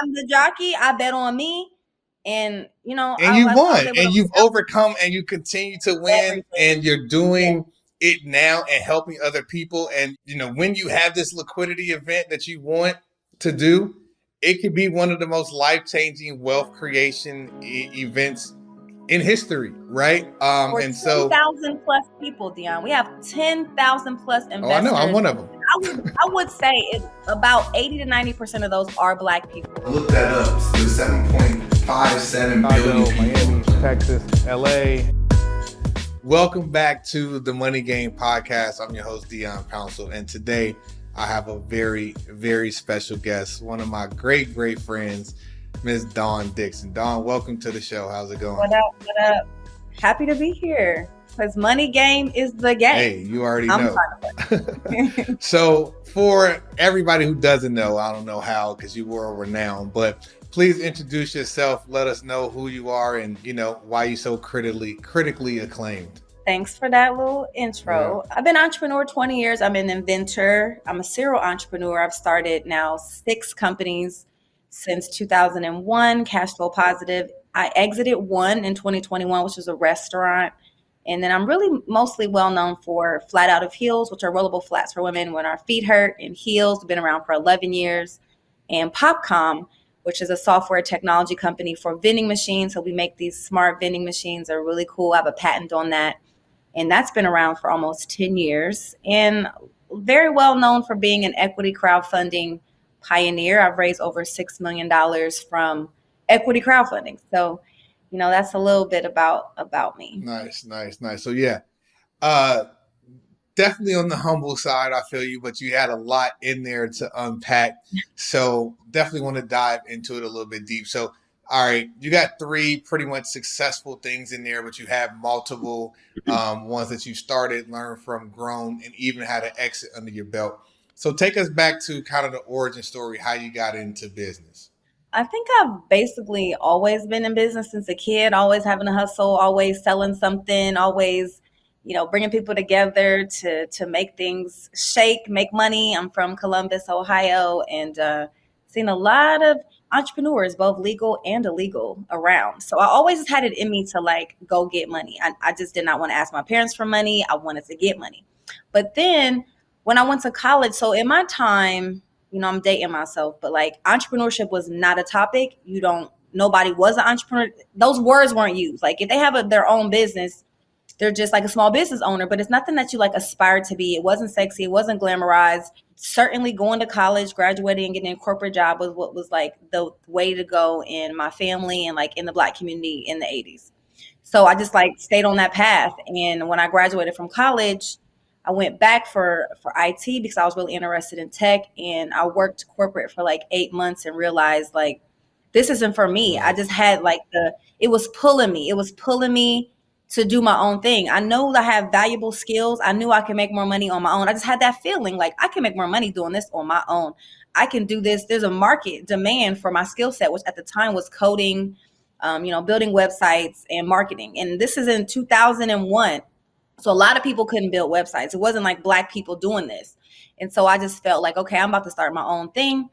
I'm the jockey. I bet on me. And, And you I was won, able to and you've overcome, and you continue to win, everything. and you're Yeah. doing it now and helping other people. And when you have this liquidity event that you want to do, it could be one of the most life-changing wealth creation events in history, right? For And so, 10,000 plus people, Dion. We have 10,000 plus oh, I know, I'm investors. one of them. I would say about 80 to 90% of those are Black people. I looked that up. There's 7.57 billion people. Miami, Texas, LA. Welcome back to the Money Game Podcast. I'm your host, Dion Pouncil, and today I have a very, very special guest, one of my great, great friends, Ms. Dawn Dickson. Dawn, welcome to the show. How's it going? What up? What up? Happy to be here because Money Game is the game. Hey, you already know. So for everybody who doesn't know, I don't know how because you were renowned, but please introduce yourself. Let us know who you are and, why you're so critically acclaimed. Thanks for that little intro. Yeah. I've been an entrepreneur 20 years. I'm an inventor. I'm a serial entrepreneur. I've started now 6 companies since 2001, cash flow positive. I exited one in 2021, which was a restaurant. And then I'm really mostly well known for Flat Out of Heels, which are rollable flats for women when our feet hurt, and Heels, been around for 11 years. And Popcom, which is a software technology company for vending machines. So we make these smart vending machines. They're really cool. I have a patent on that. And that's been around for almost 10 years and very well known for being an equity crowdfunding pioneer. I've raised over $6 million from equity crowdfunding. So, that's a little bit about me. Nice. So yeah, definitely on the humble side, I feel you, but you had a lot in there to unpack. So definitely want to dive into it a little bit deep. So, all right, you got 3 pretty much successful things in there, but you have multiple ones that you started, learned from, grown, and even had an exit under your belt. So take us back to kind of the origin story, how you got into business. I think I've basically always been in business since a kid, always having a hustle, always selling something, always, bringing people together to make things shake, make money. I'm from Columbus, Ohio, and seen a lot of entrepreneurs, both legal and illegal, around. So I always had it in me to go get money. I just did not want to ask my parents for money. I wanted to get money. But then when I went to college, so in my time, I'm dating myself, but entrepreneurship was not a topic. Nobody was an entrepreneur. Those words weren't used. If they have their own business, they're just like a small business owner, but it's nothing that you aspire to be. It wasn't sexy. It wasn't glamorized. Certainly going to college, graduating, and getting a corporate job was what was the way to go in my family and in the Black community in the 80s. So I just stayed on that path. And when I graduated from college, I went back for IT because I was really interested in tech, and I worked corporate for 8 months and realized this isn't for me. I just had it was pulling me. It was pulling me to do my own thing. I know I have valuable skills. I knew I could make more money on my own. I just had that feeling I can make more money doing this on my own. I can do this. There's a market demand for my skill set, which at the time was coding, building websites and marketing. And this is in 2001. So a lot of people couldn't build websites. It wasn't Black people doing this. And so I just felt okay, I'm about to start my own thing.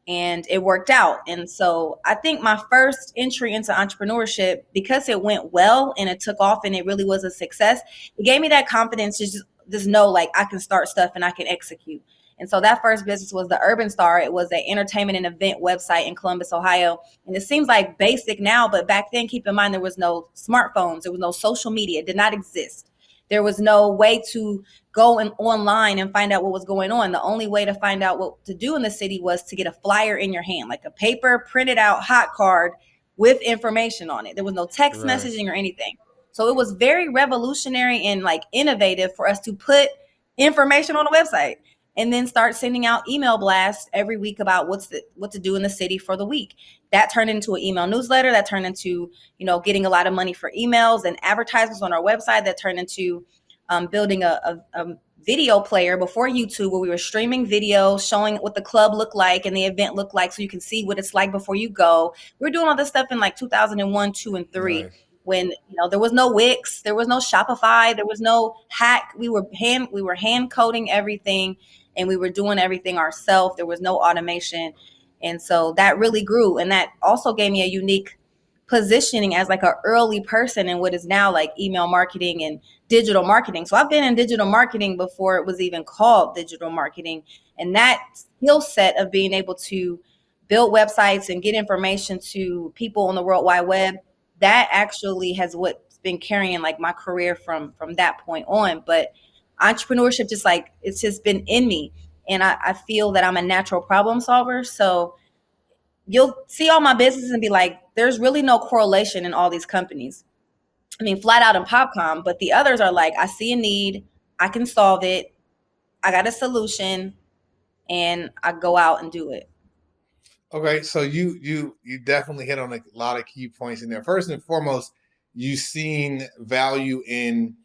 And it worked out. And so I think my first entry into entrepreneurship, because it went well and it took off and it really was a success, it gave me that confidence to just know I can start stuff and I can execute. And so that first business was the Urban Star. It was an entertainment and event website in Columbus, Ohio. And it seems basic now, but back then, keep in mind, there was no smartphones. There was no social media. It did not exist. There was no way to go online and find out what was going on. The only way to find out what to do in the city was to get a flyer in your hand, a paper printed out hot card with information on it. There was no text messaging or anything. So it was very revolutionary and innovative for us to put information on a website and then start sending out email blasts every week about what to do in the city for the week. That turned into an email newsletter. That turned into, getting a lot of money for emails and advertisements on our website. That turned into building a video player before YouTube, where we were streaming video, showing what the club looked like and the event looked like, so you can see what it's like before you go. We were doing all this stuff in 2001, 2, and 3. Nice. When there was no Wix, there was no Shopify, there was no hack. We were hand coding everything, and we were doing everything ourselves. There was no automation. And so that really grew. And that also gave me a unique positioning as like an early person in what is now like email marketing and digital marketing. So I've been in digital marketing before it was even called digital marketing. And that skill set of being able to build websites and get information to people on the World Wide Web, that actually has what's been carrying like my career from that point on. But entrepreneurship, just like it's just been in me. And I feel that I'm a natural problem solver. So you'll see all my businesses and be like, there's really no correlation in all these companies. I mean, Flat Out and Popcom, but the others are like, I see a need, I can solve it, I got a solution, and I go out and do it. Okay, so you definitely hit on a lot of key points in there. First and foremost, you've seen value in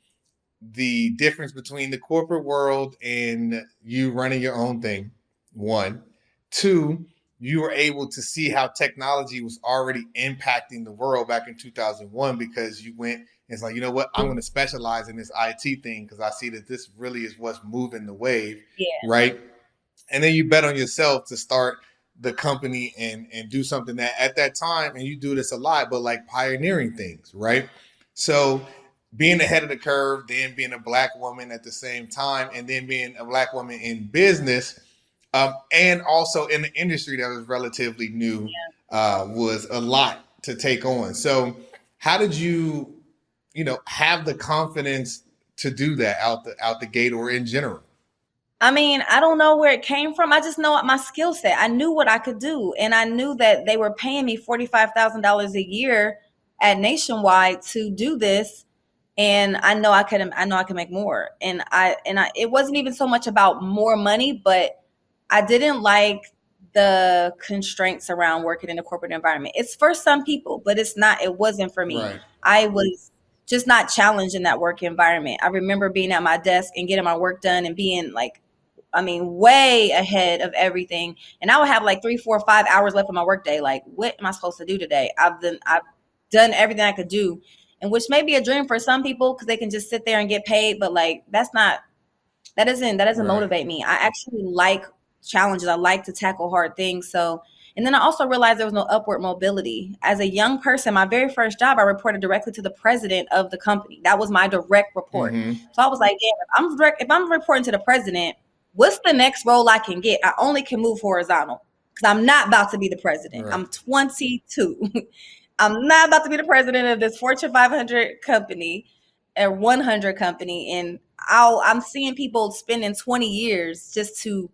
the difference between the corporate world and you running your own thing. One, two, you were able to see how technology was already impacting the world back in 2001 because you went and it's like, you know what, I'm going to specialize in this IT thing because I see that this really is what's moving the wave, right? And then you bet on yourself to start the company and do something that at that time, and you do this a lot, but like pioneering things, right? So being ahead of the curve, then being a Black woman at the same time, and then being a Black woman in business, and also in the industry that was relatively new, was a lot to take on. So how did you, have the confidence to do that out the gate or in general? I mean, I don't know where it came from. I just know my skill set. I knew what I could do. And I knew that they were paying me $45,000 a year at Nationwide to do this. And I know I could make more. It wasn't even so much about more money, but I didn't like the constraints around working in a corporate environment. It's for some people, but it wasn't for me. Right. I was just not challenged in that work environment. I remember being at my desk and getting my work done and being like, way ahead of everything. And I would have like 3, 4, 5 hours left of my workday. Like, what am I supposed to do today? I've done everything I could do, and which may be a dream for some people because they can just sit there and get paid. But like, that doesn't Right. motivate me. I actually like challenges. I like to tackle hard things. So, and then I also realized there was no upward mobility. As a young person, my very first job, I reported directly to the president of the company. That was my direct report. Mhm. So I was like, damn, if I'm reporting to the president, what's the next role I can get? I only can move horizontal because I'm not about to be the president. Right. I'm 22. I'm not about to be the president of this Fortune 500 company or 100 company. And I'm seeing people spending 20 years just to,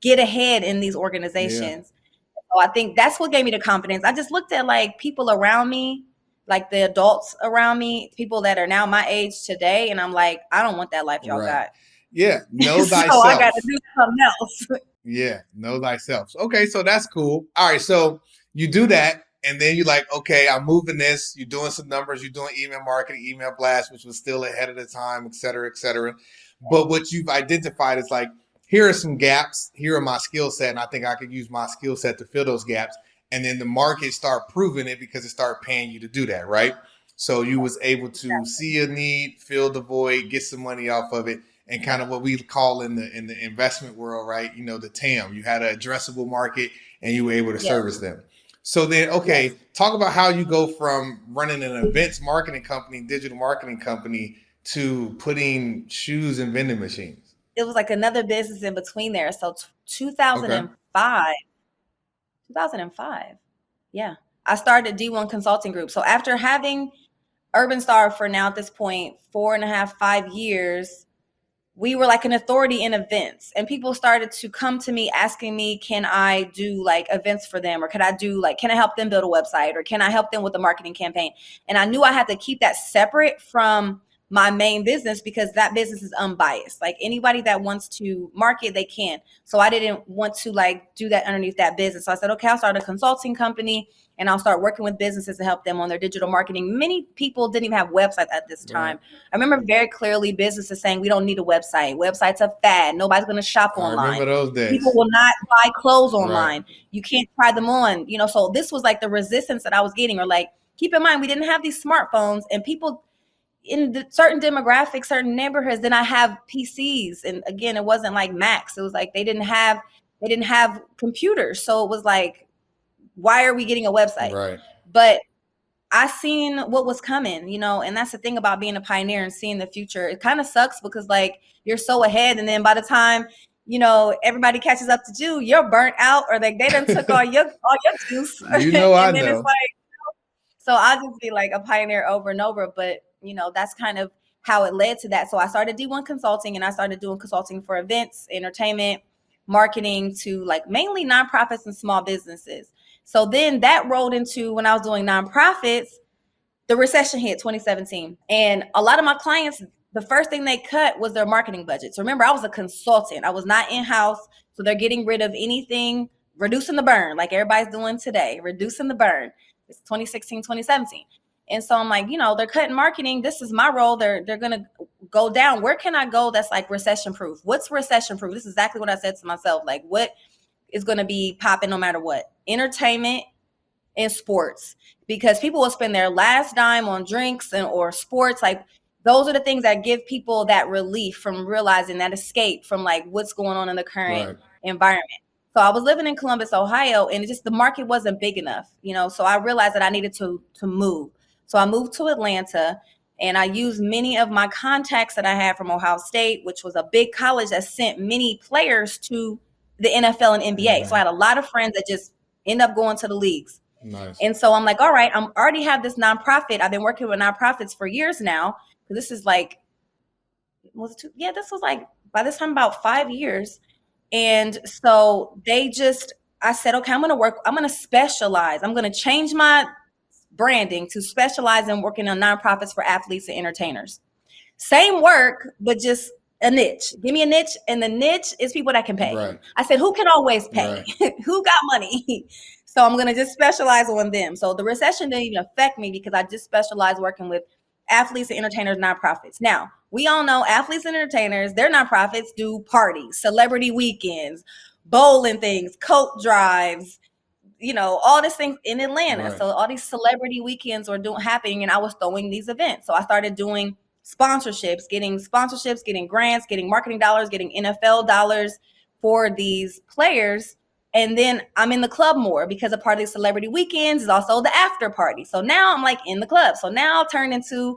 get ahead in these organizations. Yeah. So I think that's what gave me the confidence. I just looked at like people around me, like the adults around me, people that are now my age today. And I'm like, I don't want that life y'all got. Yeah, know So thyself. I got to do something else. Yeah, know thyself. Okay, so that's cool. All right, so you do that, and then you're like, okay, I'm moving this. You're doing some numbers. You're doing email marketing, email blast, which was still ahead of the time, et cetera, et cetera. But what you've identified is like, here are some gaps. Here are my skill set, and I think I could use my skill set to fill those gaps. And then the market start proving it because it started paying you to do that, right? So you was able to see a need, fill the void, get some money off of it, and kind of what we call in the investment world, right? The TAM. You had an addressable market, and you were able to service them. So then, okay, talk about how you go from running an events marketing company, digital marketing company, to putting shoes in vending machines. It was like another business in between there. So 2005. 2005. Yeah. I started D1 Consulting Group. So after having Urban Star for now at this point, 4.5, 5 years, we were like an authority in events, and people started to come to me asking me, can I do like events for them? Or can I help them build a website? Or can I help them with a marketing campaign? And I knew I had to keep that separate from my main business because that business is unbiased. Like anybody that wants to market, they can. So I didn't want to like do that underneath that business. So I said, okay, I'll start a consulting company and I'll start working with businesses to help them on their digital marketing. Many people didn't even have websites at this time. Right. I remember very clearly businesses saying, we don't need a website. Websites are fad. Nobody's going to shop online. I remember those days. People will not buy clothes online. Right. You can't try them on. So this was like the resistance that I was getting. Or like, keep in mind, we didn't have these smartphones, and people in certain demographics, certain neighborhoods, then I have PCs. And again, it wasn't like Macs. It was like they didn't have they didn't have computers. So it was like, why are we getting a website? Right. But I seen what was coming, you know, and that's the thing about being a pioneer and seeing the future. It kind of sucks because like you're so ahead, and then by the time, you know, everybody catches up to you, you're burnt out, or like they done took all your juice. You know, I And then know. it's like, so I'll just be like a pioneer over and over. But, you know, that's kind of how it led to that. So I started D1 Consulting, and I started doing consulting for events, entertainment, marketing, to like mainly nonprofits and small businesses. So then that rolled into, when I was doing nonprofits, the recession hit 2017. And a lot of my clients, the first thing they cut was their marketing budgets. Remember, I was a consultant. I was not in-house. So they're getting rid of anything, reducing the burn, like everybody's doing today, reducing the burn. It's 2016, 2017. And so I'm like, you know, they're cutting marketing. This is my role. They're going to go down. Where can I go that's like recession proof? What's recession proof? This is exactly what I said to myself. Like, what is going to be popping no matter what? Entertainment and sports, because people will spend their last dime on drinks and or sports. Like, those are the things that give people that relief from realizing, that escape from like what's going on in the current environment. So I was living in Columbus, Ohio, and it just, the market wasn't big enough, you know, so I realized that I needed to move. So I moved to Atlanta, and I used many of my contacts that I had from Ohio State, which was a big college that sent many players to the NFL and NBA. So I had a lot of friends that just end up going to the leagues. Nice. And so I'm like, all right, I'm already have this nonprofit. I've been working with nonprofits for years now. This is like, this was like, by this time, about 5 years. And so I said, okay, I'm going to specialize. I'm going to change my branding to specialize in working on nonprofits for athletes and entertainers. Same work, but just a niche. Give me a niche, and the niche is people that can pay. Right. I said, who can always pay? Right. Who got money? So I'm going to just specialize on them. So the recession didn't even affect me because I just specialized working with athletes and entertainers, nonprofits. Now, we all know athletes and entertainers, their nonprofits do parties, celebrity weekends, bowling things, coat drives, you know, all these things in Atlanta. Right. So all these celebrity weekends were happening, and I was throwing these events. So I started doing sponsorships, getting grants, getting marketing dollars, getting NFL dollars for these players. And then I'm in the club more because a part of these celebrity weekends is also the after party. So now I'm like in the club. So now I'll turn into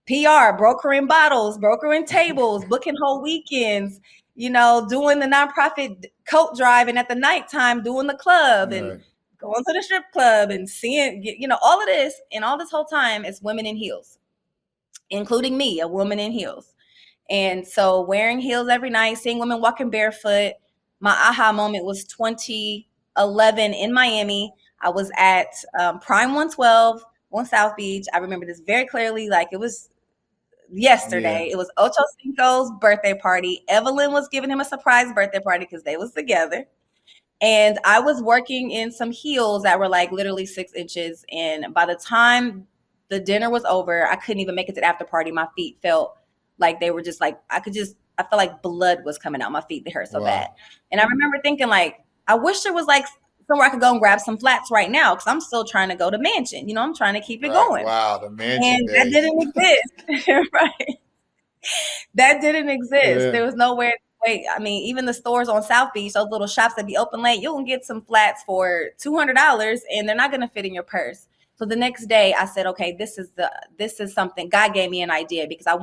PR, brokering bottles, brokering tables, booking whole weekends, you know, doing the nonprofit coat drive, and at the nighttime doing the club and going to the strip club and seeing, you know, all of this. And all this whole time it's women in heels, including me, a woman in heels. And so wearing heels every night, seeing women walking barefoot. My aha moment was 2011 in Miami. I was at Prime 112 on South Beach. I remember this very clearly, like it was yesterday. Yeah. It was Ocho Cinco's birthday party. Evelyn was giving him a surprise birthday party because they was together. And I was working in some heels that were like literally 6 inches. And by the time the dinner was over, I couldn't even make it to the after party. My feet felt like they were just like, I felt like blood was coming out my feet. They hurt so bad. And I remember thinking like, I wish there was like somewhere I could go and grab some flats right now, because I'm still trying to go to Mansion. You know, I'm trying to keep it going. Wow, the Mansion and days. That didn't exist. Right. That didn't exist. Yeah. There was nowhere. Wait, I mean, even the stores on South Beach, those little shops that be open late, you can get some flats for $200, and they're not going to fit in your purse. So the next day I said, okay, this is something. God gave me an idea, because I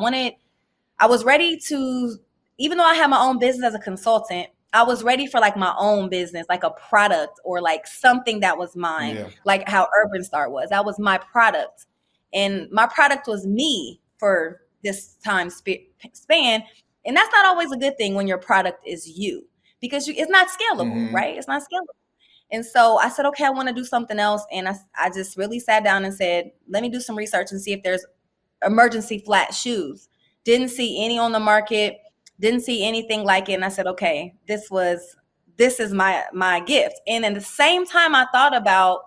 was ready to, even though I had my own business as a consultant, I was ready for like my own business, like a product or like something that was mine, like how Urban Start was. That was my product. And my product was me for this time span. And that's not always a good thing when your product is you, because it's not scalable, right? It's not scalable. And so I said, okay, I want to do something else. And I just really sat down and said, let me do some research and see if there's emergency flat shoes. Didn't see any on the market. Didn't see anything like it. And I said, okay, this is my gift. And in the same time I thought about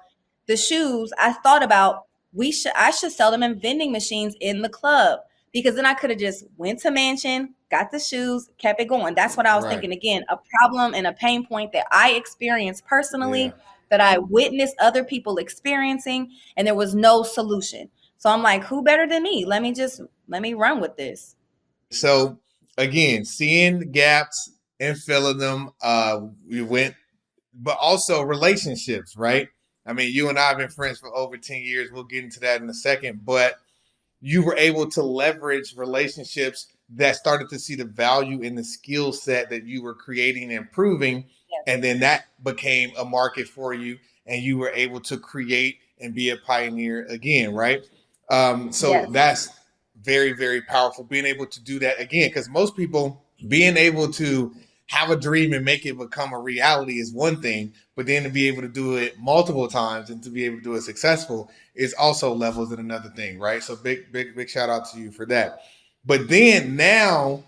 the shoes, I thought about I should sell them in vending machines in the club, because then I could have just went to Mansion, got the shoes, kept it going. That's what I was thinking. Again, a problem and a pain point that I experienced personally, that I witnessed other people experiencing, and there was no solution. So I'm like, who better than me? Let me run with this. So again, seeing gaps and filling them. We went, but also relationships, right? I mean, you and I have been friends for over 10 years. We'll get into that in a second, but you were able to leverage relationships that started to see the value in the skill set that you were creating and improving. Yes. And then that became a market for you, and you were able to create and be a pioneer again, right? So Yes. that's very, very powerful being able to do that again, because most people being able to have a dream and make it become a reality is one thing, but then to be able to do it multiple times and to be able to do it successful is also levels in another thing, right? So big shout out to you for that. But then now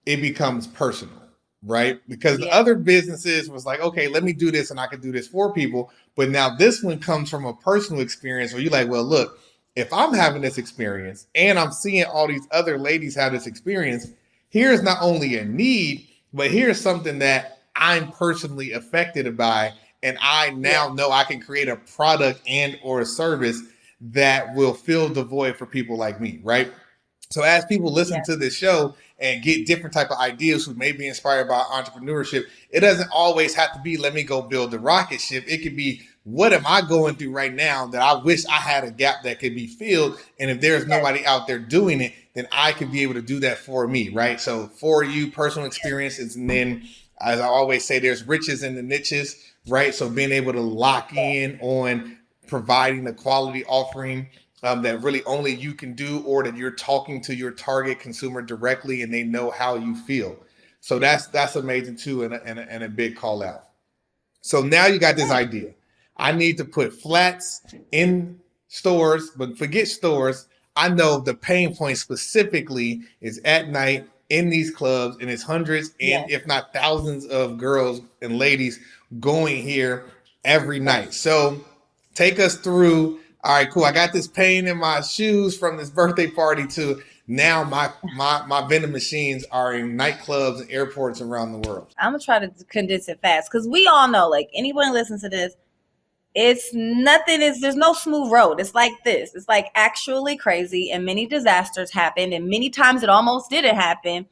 it becomes personal, right? Because the other businesses was like, okay, let me do this and I can do this for people. But now this one comes from a personal experience where you're like, well, look, if I'm having this experience and I'm seeing all these other ladies have this experience, here's not only a need, but here's something that I'm personally affected by, and I now know I can create a product and or a service that will fill the void for people like me, right? So as people listen to this show and get different type of ideas who may be inspired by entrepreneurship, it doesn't always have to be, let me go build the rocket ship. It could be, what am I going through right now that I wish I had a gap that could be filled? And if there's nobody out there doing it, then I could be able to do that for me, right? So for you, personal experiences, and then as I always say, there's riches in the niches, right? So being able to lock in on providing a quality offering that really only you can do, or that you're talking to your target consumer directly and they know how you feel. So that's amazing too, and a big call out. So now you got this idea. I need to put flats in stores, but forget stores. I know the pain point specifically is at night in these clubs, and it's hundreds and if not thousands of girls and ladies going here every night. So take us through. All right, cool. I got this pain in my shoes from this birthday party to now my vending machines are in nightclubs and airports around the world. I'm gonna try to condense it fast because we all know, like anyone listens to this, it's nothing is there's no smooth road. It's like this. It's like actually crazy, and many disasters happened, and many times it almost didn't happen,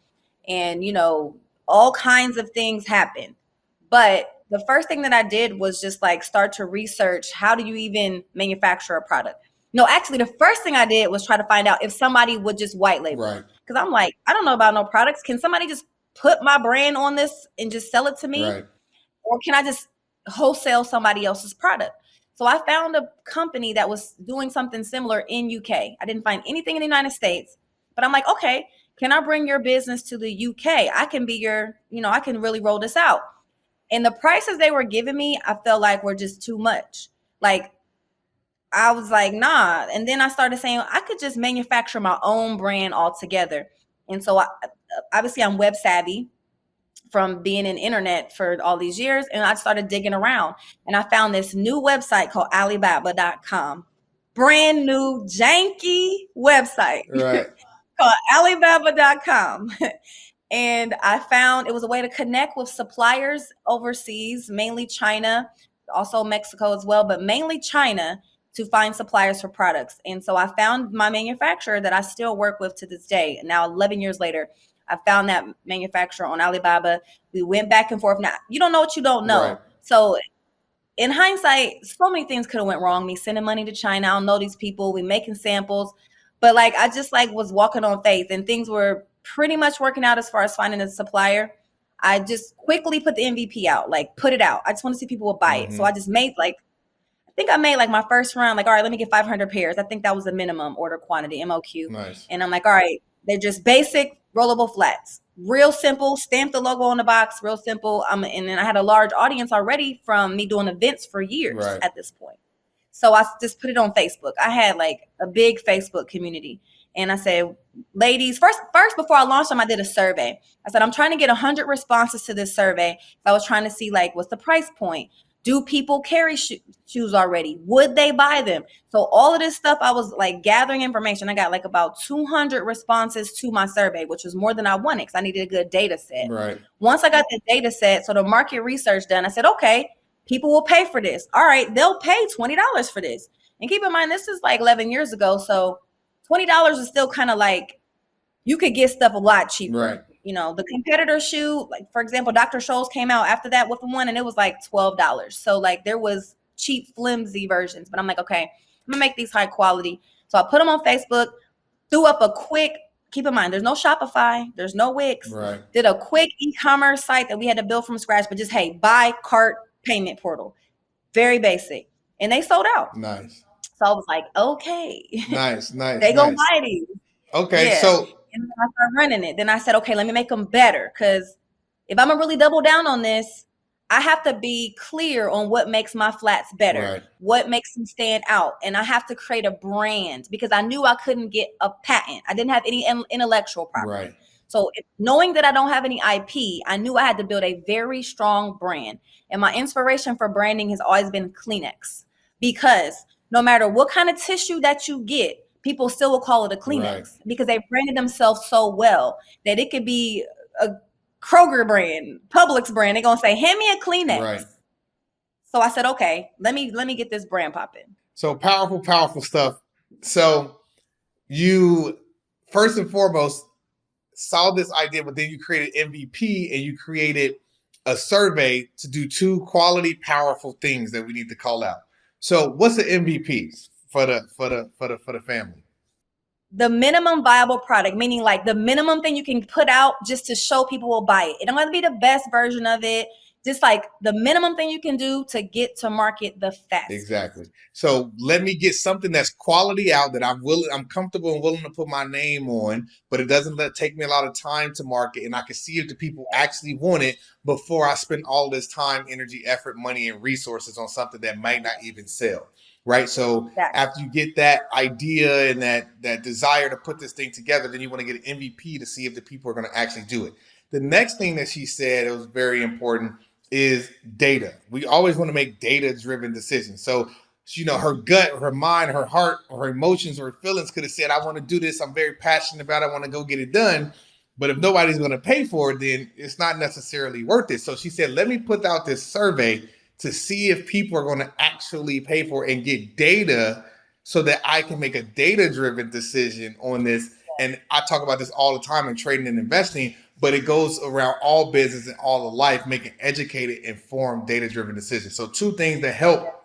and all kinds of things happen. But the first thing that I did was just like start to research, how do you even manufacture a product? No, actually, the first thing I did was try to find out if somebody would just white label. Right. Because I'm like, I don't know about no products. Can somebody just put my brand on this and just sell it to me? Right. Or can I just wholesale somebody else's product? So I found a company that was doing something similar in UK. I didn't find anything in the United States, but I'm like, okay, can I bring your business to the UK? I can be your, I can really roll this out. And the prices they were giving me, I felt like were just too much. Like, I was like, nah. And then I started saying I could just manufacture my own brand altogether. And so obviously I'm web savvy from being in internet for all these years. And I started digging around and I found this new website called Alibaba.com. Brand new janky website Right. called Alibaba.com. And I found it was a way to connect with suppliers overseas, mainly China, also Mexico as well, but mainly China, to find suppliers for products. And so I found my manufacturer that I still work with to this day. Now, 11 years later, I found that manufacturer on Alibaba. We went back and forth. Now, you don't know what you don't know. Right. So in hindsight, so many things could have went wrong. Me sending money to China. I don't know these people. We making samples. But I just was walking on faith, and things were pretty much working out as far as finding a supplier. I just quickly put the MVP out, put it out. I just want to see people would buy it. So I just made I think I made my first round, all right, let me get 500 pairs. I think that was the minimum order quantity, MOQ. Nice. And I'm like, all right, they're just basic rollable flats. Real simple, stamp the logo on the box, real simple. And then I had a large audience already from me doing events for years at this point. So I just put it on Facebook. I had a big Facebook community. And I said, ladies, first before I launched them, I did a survey. I said, I'm trying to get 100 responses to this survey. I was trying to see what's the price point? Do people carry shoes already? Would they buy them? So all of this stuff, I was gathering information. I got about 200 responses to my survey, which was more than I wanted because I needed a good data set. Right. Once I got the data set, so the market research done, I said, okay, people will pay for this. All right, they'll pay $20 for this. And keep in mind, this is 11 years ago. So $20 is still kind of you could get stuff a lot cheaper. Right. The competitor shoe, like for example, Dr. Scholl's came out after that with one and it was like $12. So like there was cheap, flimsy versions. But I'm like, okay, I'm gonna make these high quality. So I put them on Facebook, threw up a quick, keep in mind, there's no Shopify, there's no Wix. Right. Did a quick e-commerce site that we had to build from scratch, but just, hey, buy cart payment portal. Very basic. And they sold out. Nice. So I was like, okay. Nice. They gonna buy these. Okay, Yeah. so. And then I started running it. Then I said, okay, let me make them better. Because if I'm going to really double down on this, I have to be clear on what makes my flats better, Right. what makes them stand out. And I have to create a brand because I knew I couldn't get a patent. I didn't have any intellectual property. Right. So knowing that I don't have any IP, I knew I had to build a very strong brand. And my inspiration for branding has always been Kleenex, because no matter what kind of tissue that you get, people still will call it a Kleenex, Right. because they branded themselves so well that it could be a Kroger brand, Publix brand. They're going to say, hand me a Kleenex. Right. So I said, okay, let me get this brand popping. So powerful stuff. So you, first and foremost, saw this idea, but then you created MVP and you created a survey to do 2 quality, powerful things that we need to call out. So what's the MVPs for the family? The minimum viable product, meaning like the minimum thing you can put out just to show people will buy it. It don't have to be the best version of it. Just like the minimum thing you can do to get to market the fastest. Exactly. So let me get something that's quality out that I'm comfortable and willing to put my name on, but it doesn't take me a lot of time to market, and I can see if the people actually want it before I spend all this time, energy, effort, money, and resources on something that might not even sell. Right. So Exactly. After you get that idea and that desire to put this thing together, then you want to get an MVP to see if the people are going to actually do it. The next thing that she said, it was very important, is data. We always want to make data-driven decisions. So, her gut, her mind, her heart, her emotions, her feelings could have said, I want to do this. I'm very passionate about it. I want to go get it done. But if nobody's going to pay for it, then it's not necessarily worth it. So she said, let me put out this survey to see if people are going to actually pay for it and get data so that I can make a data-driven decision on this. And I talk about this all the time in trading and investing, but it goes around all business and all of life, making educated, informed, data-driven decisions. So 2 things that help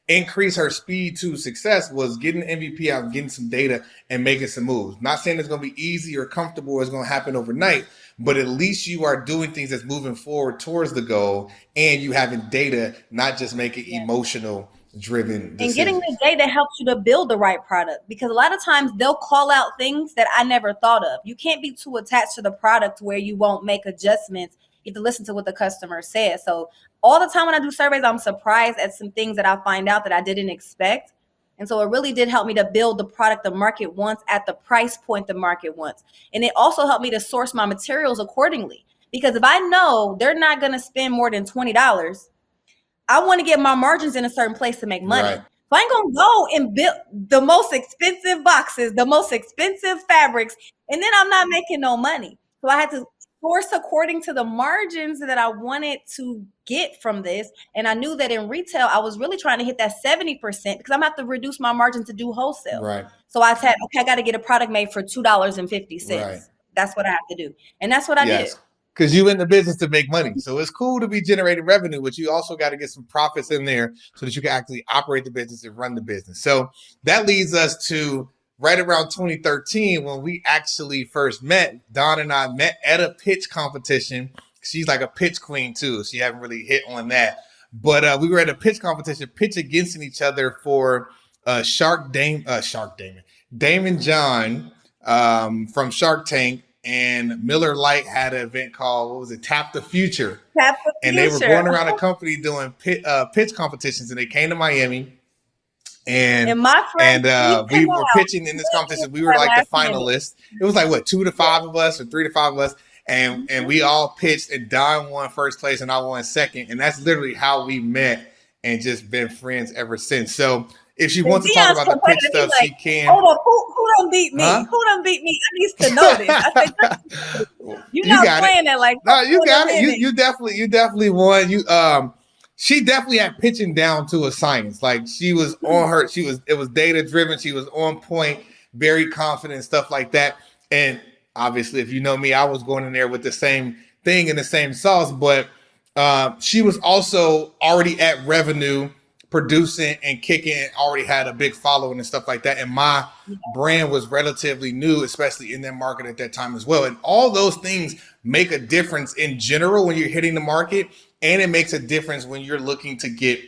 increase her speed to success was getting the MVP out, getting some data, and making some moves. Not saying it's going to be easy or comfortable or it's going to happen overnight, but at least you are doing things that's moving forward towards the goal, and you having data, not just making emotional driven decisions. And getting the data helps you to build the right product, because a lot of times they'll call out things that I never thought of. You can't be too attached to the product where you won't make adjustments. You have to listen to what the customer says. So all the time when I do surveys, I'm surprised at some things that I find out that I didn't expect. And so it really did help me to build the product the market wants at the price point the market wants. And it also helped me to source my materials accordingly, because if I know they're not going to spend more than $20, I want to get my margins in a certain place to make money. Right. So I ain't going to go and build the most expensive boxes, the most expensive fabrics, and then I'm not making no money. So I had to source according to the margins that I wanted to get from this. And I knew that in retail, I was really trying to hit that 70% because I'm going to have to reduce my margin to do wholesale. Right. So I said, okay, I got to get a product made for $2.50. Right. That's what I have to do. And that's what I did. Because you're in the business to make money. So it's cool to be generating revenue, but you also got to get some profits in there so that you can actually operate the business and run the business. So that leads us to right around 2013 when we actually first met. Dawn and I met at a pitch competition. She's like a pitch queen too. She haven't really hit on that. But we were at a pitch competition, pitch against each other for Damon John from Shark Tank. And Miller Lite had an event called, what was it? Tap the Future. And they were going around the company doing pitch competitions, and they came to Miami. And my friend, we were pitching in this competition. We were like the finalists. It was like, what, 2 to 5 of us or 3 to 5 of us. And we all pitched, and Don won first place and I won second. And that's literally how we met and just been friends ever since. So if she wants to talk about the pitch stuff, she can. Hold on, who done beat me? Huh? Who done beat me? I need to know this. I said, you're not playing that like. No, you got it. You definitely won. She definitely had pitching down to a science. Like she was on her. It was data driven. She was on point, very confident, stuff like that. And obviously, if you know me, I was going in there with the same thing and the same sauce, but she was also already at revenue, producing and kicking, and already had a big following and stuff like that. And my brand was relatively new, especially in that market at that time as well. And all those things make a difference in general when you're hitting the market, and it makes a difference when you're looking to get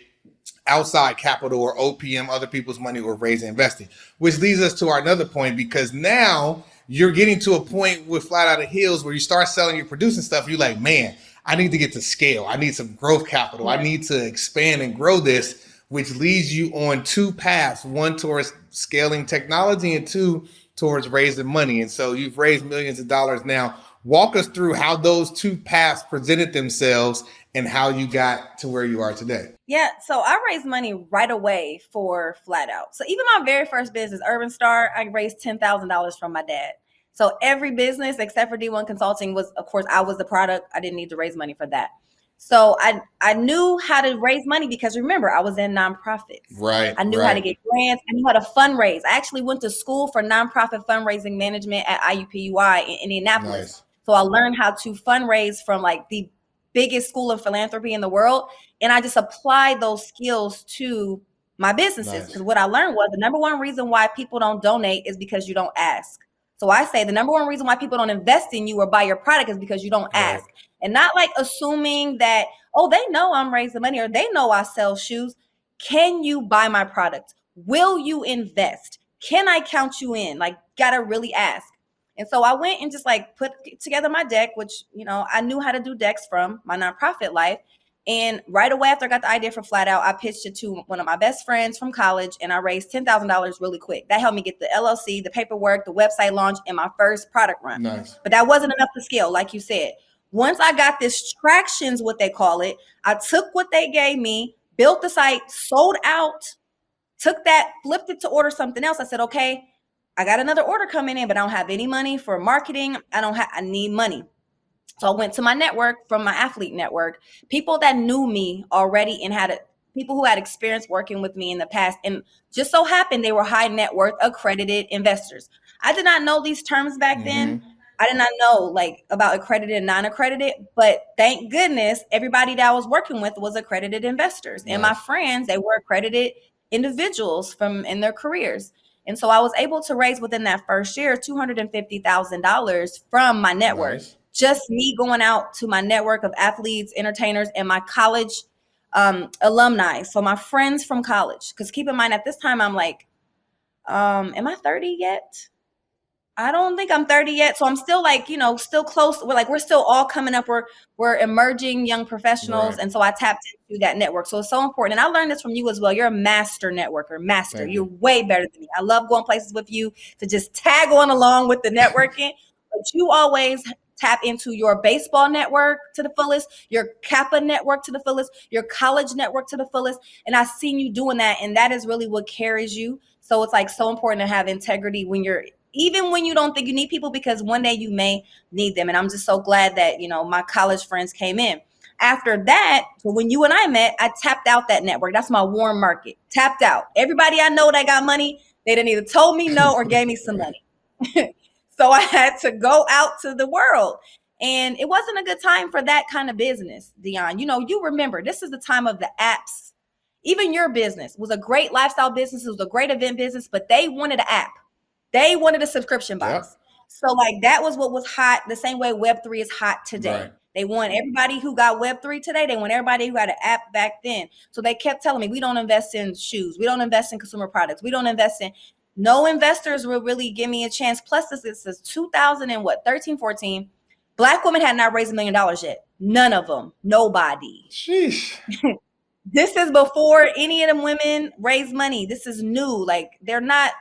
outside capital or OPM, other people's money, or raise and investing, which leads us to our another point, because now you're getting to a point with Flat Out of Heels where you start selling your producing stuff. You're like, man, I need to get to scale. I need some growth capital. I need to expand and grow this, which leads you on two paths: one towards scaling technology, and two towards raising money. And so you've raised millions of dollars now. Walk us through how those two paths presented themselves and how you got to where you are today. Yeah, so I raised money right away for Flat Out. So even my very first business, Urban Star, I raised $10,000 from my dad. So every business except for D1 Consulting was, of course, I was the product. I didn't need to raise money for that. So I knew how to raise money because, remember, I was in nonprofits. Right. I knew how to get grants. I knew how to fundraise. I actually went to school for nonprofit fundraising management at IUPUI in Indianapolis. Nice. So I learned how to fundraise from like the biggest school of philanthropy in the world. And I just applied those skills to my businesses. Because what I learned was the number one reason why people don't donate is because you don't ask. So I say the number one reason why people don't invest in you or buy your product is because you don't ask. And not like assuming that, oh, they know I'm raising money or they know I sell shoes. Can you buy my product? Will you invest? Can I count you in? Like, gotta really ask. And so I went and just like put together my deck, which, you know, I knew how to do decks from my nonprofit life. And right away after I got the idea for Flat Out, I pitched it to one of my best friends from college, and I raised $10,000 really quick. That helped me get the LLC, the paperwork, the website launch, and my first product run. Nice. But that wasn't enough to scale, like you said. Once I got this traction's what they call it, I took what they gave me, built the site, sold out, took that, flipped it to order something else. I said, okay, I got another order coming in, but I don't have any money for marketing. I need money. So I went to my network from my athlete network, people that knew me already and people who had experience working with me in the past. And just so happened they were high net worth accredited investors. I did not know these terms back then. I did not know like about accredited and non-accredited, but thank goodness everybody that I was working with was accredited investors. And my friends, they were accredited individuals in their careers. And so I was able to raise within that first year $250,000 from my network. Nice. Just me going out to my network of athletes, entertainers, and my college alumni. So my friends from college. Because keep in mind, at this time, I'm like, am I 30 yet? I don't think I'm 30 yet. So I'm still like, you know, still close. We're still all coming up. We're emerging young professionals. And so I tapped into that network. So it's so important. And I learned this from you as well. You're a master networker, master. You're way better than me. I love going places with you to just tag on along with the networking. But you always tap into your baseball network to the fullest, your Kappa network to the fullest, your college network to the fullest. And I've seen you doing that. And that is really what carries you. So it's like so important to have integrity even when you don't think you need people, because one day you may need them. And I'm just so glad that, you know, my college friends came in. After that, so when you and I met, I tapped out that network. That's my warm market. Tapped out. Everybody I know that got money, they didn't either told me no or gave me some money. So I had to go out to the world. And it wasn't a good time for that kind of business, Dion. You know, you remember, this is the time of the apps. Even your business was a great lifestyle business. It was a great event business, but they wanted an app. They wanted a subscription box. Yep. So like that was what was hot, the same way Web3 is hot today. Right. They want everybody who got Web3 today. They want everybody who had an app back then. So they kept telling me, we don't invest in shoes. We don't invest in consumer products. We don't invest in. No investors will really give me a chance. Plus, this is 2013, 14. Black women had not raised $1 million yet. None of them. Nobody. Sheesh. This is before any of them women raised money. This is new. Like, they're not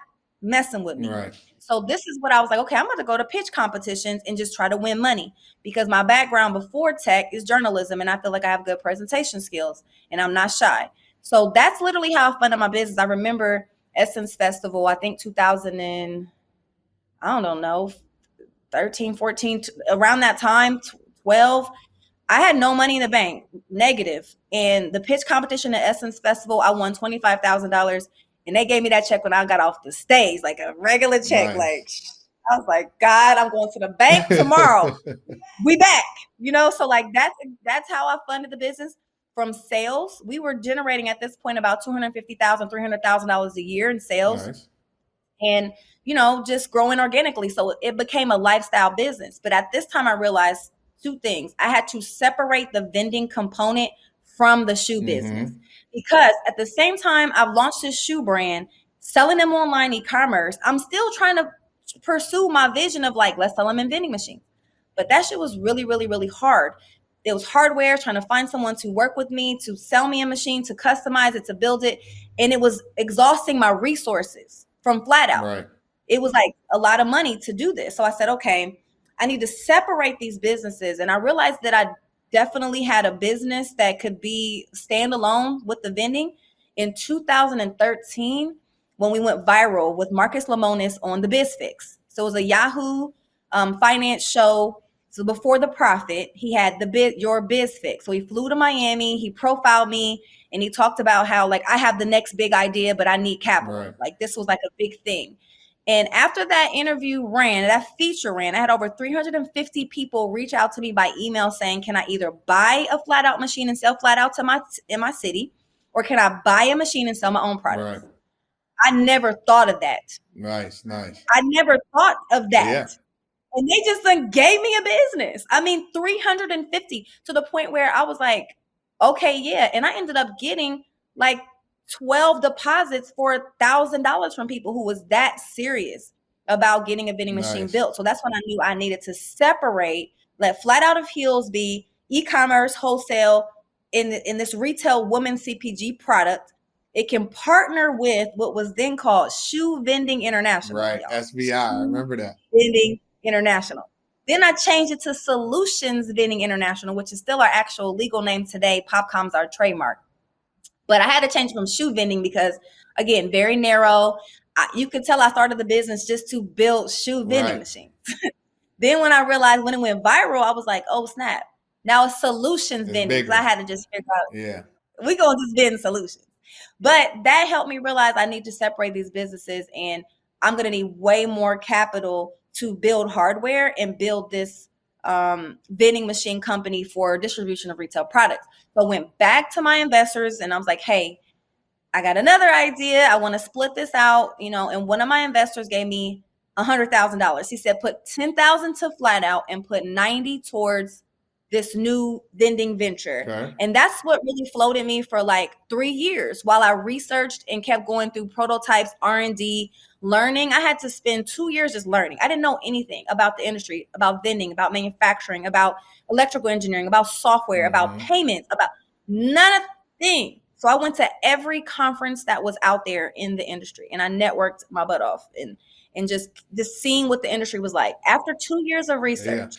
messing with me. Right. So this is what I was like, okay, I'm going to go to pitch competitions and just try to win money, because my background before tech is journalism. And I feel like I have good presentation skills and I'm not shy. So that's literally how I funded my business. I remember Essence Festival, I think 13, 14, around that time, 12. I had no money in the bank, negative. And the pitch competition at Essence Festival, I won $25,000. And they gave me that check when I got off the stage, like a regular check. Nice. Like, I was like, God, I'm going to the bank tomorrow. We back, so like that's how I funded the business from sales. We were generating at this point about $250,000, $300,000 a year in sales, Nice. and just growing organically. So it became a lifestyle business. But at this time, I realized two things. I had to separate the vending component from the shoe business, because at the same time I've launched this shoe brand, selling them online e-commerce, I'm still trying to pursue my vision of like, let's sell them in vending machines. But that shit was really, really, really hard. It was hardware, trying to find someone to work with me, to sell me a machine, to customize it, to build it. And it was exhausting my resources from flat out. Right. It was like a lot of money to do this. So I said, okay, I need to separate these businesses. And I realized that I definitely had a business that could be standalone with the vending in 2013 when we went viral with Marcus Lemonis on the BizFix. So it was a Yahoo finance show. So before the profit, he had your BizFix. So he flew to Miami, he profiled me, and he talked about how like I have the next big idea, but I need capital. Right. Like this was like a big thing. And after that interview ran, that feature ran, I had over 350 people reach out to me by email saying, can I either buy a flat out machine and sell flat out in my city, or can I buy a machine and sell my own products? Right. I never thought of that. Nice. I never thought of that. Yeah. And they just gave me a business. I mean, 350 to the point where I was like, okay, yeah. And I ended up getting like 12 deposits for $1,000 from people who was that serious about getting a vending machine built. So that's when I knew I needed to separate, let Flat Out of Heels be e-commerce, wholesale, in this retail woman CPG product. It can partner with what was then called Shoe Vending International. Right. SVI. I remember that. Vending International. Then I changed it to Solutions Vending International, which is still our actual legal name today. Popcom's our trademark. But I had to change from shoe vending because, again, very narrow. You could tell I started the business just to build shoe vending machines. Then when I realized when it went viral, I was like, oh, snap. Now it's Solutions Vending, because I had to just figure out, we're going to just vend solutions. But that helped me realize I need to separate these businesses, and I'm going to need way more capital to build hardware and build this vending machine company for distribution of retail products. So I went back to my investors and I was like, hey, I got another idea. I want to split this out, and one of my investors gave me $100,000. He said, put 10,000 to Flat Out and put 90 towards this new vending venture. Okay. And that's what really floated me for like 3 years while I researched and kept going through prototypes, R&D, learning. I had to spend 2 years just learning. I didn't know anything about the industry, about vending, about manufacturing, about electrical engineering, about software, about payments, about none of things. So I went to every conference that was out there in the industry, and I networked my butt off and just seeing what the industry was like. After 2 years of research,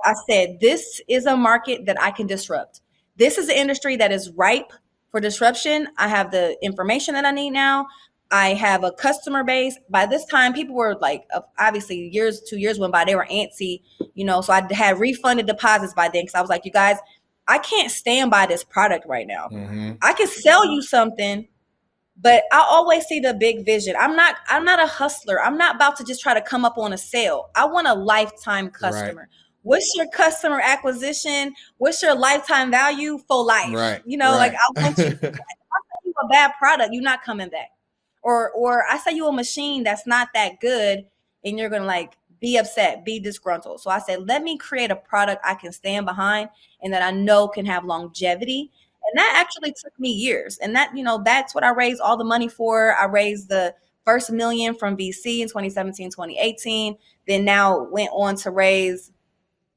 I said, this is a market that I can disrupt. This is an industry that is ripe for disruption. I have the information that I need now. I have a customer base. By this time, people were like, obviously 2 years went by, they were antsy, so I had refunded deposits by then because I was like, you guys, I can't stand by this product right now. I can sell you something, but I always see the big vision. I'm not a hustler. I'm not about to just try to come up on a sale. I want a lifetime customer. Right. What's your customer acquisition? What's your lifetime value for life? Right. Like I want you. If I sell you a bad product, you're not coming back. Or I sell you a machine that's not that good, and you're gonna be upset, be disgruntled. So I said, let me create a product I can stand behind and that I know can have longevity. And that actually took me years. And that, that's what I raised all the money for. I raised the first $1 million from VC in 2017, 2018. Then now went on to raise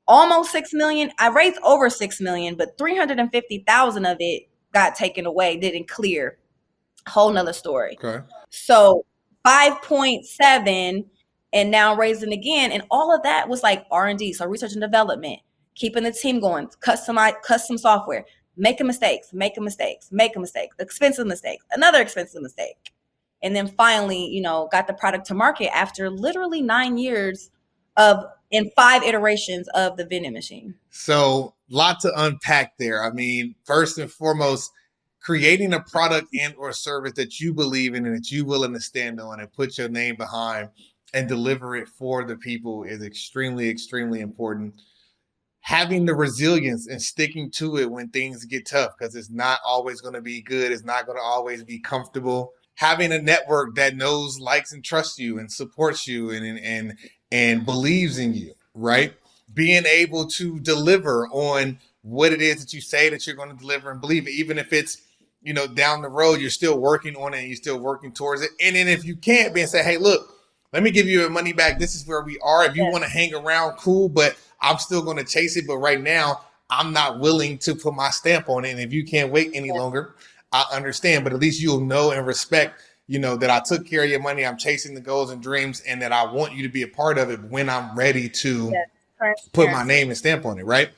almost 6 million. I raised over 6 million, but 350,000 of it got taken away, didn't clear. Whole nother story. Okay. So 5.7 and now raising again. And all of that was like R&D. So research and development, keeping the team going, custom software, making mistakes, expensive mistakes, another expensive mistake. And then finally, got the product to market after literally 9 years in 5 iterations of the vending machine. So lot to unpack there. I mean, first and foremost, creating a product and or service that you believe in and that you're willing to stand on and put your name behind and deliver it for the people is extremely, extremely important. Having the resilience and sticking to it when things get tough, because it's not always going to be good. It's not going to always be comfortable. Having a network that knows, likes, and trusts you and supports you and believes in you, right? Being able to deliver on what it is that you say that you're going to deliver and believe it, even if it's, down the road, you're still working on it and you're still working towards it. And then if you can't be and say, hey, look, let me give you your money back. This is where we are. If you want to hang around, cool, but I'm still going to chase it. But right now, I'm not willing to put my stamp on it. And if you can't wait any longer, I understand. But at least you'll know and respect, that I took care of your money. I'm chasing the goals and dreams, and that I want you to be a part of it when I'm ready to put my name and stamp on it, right?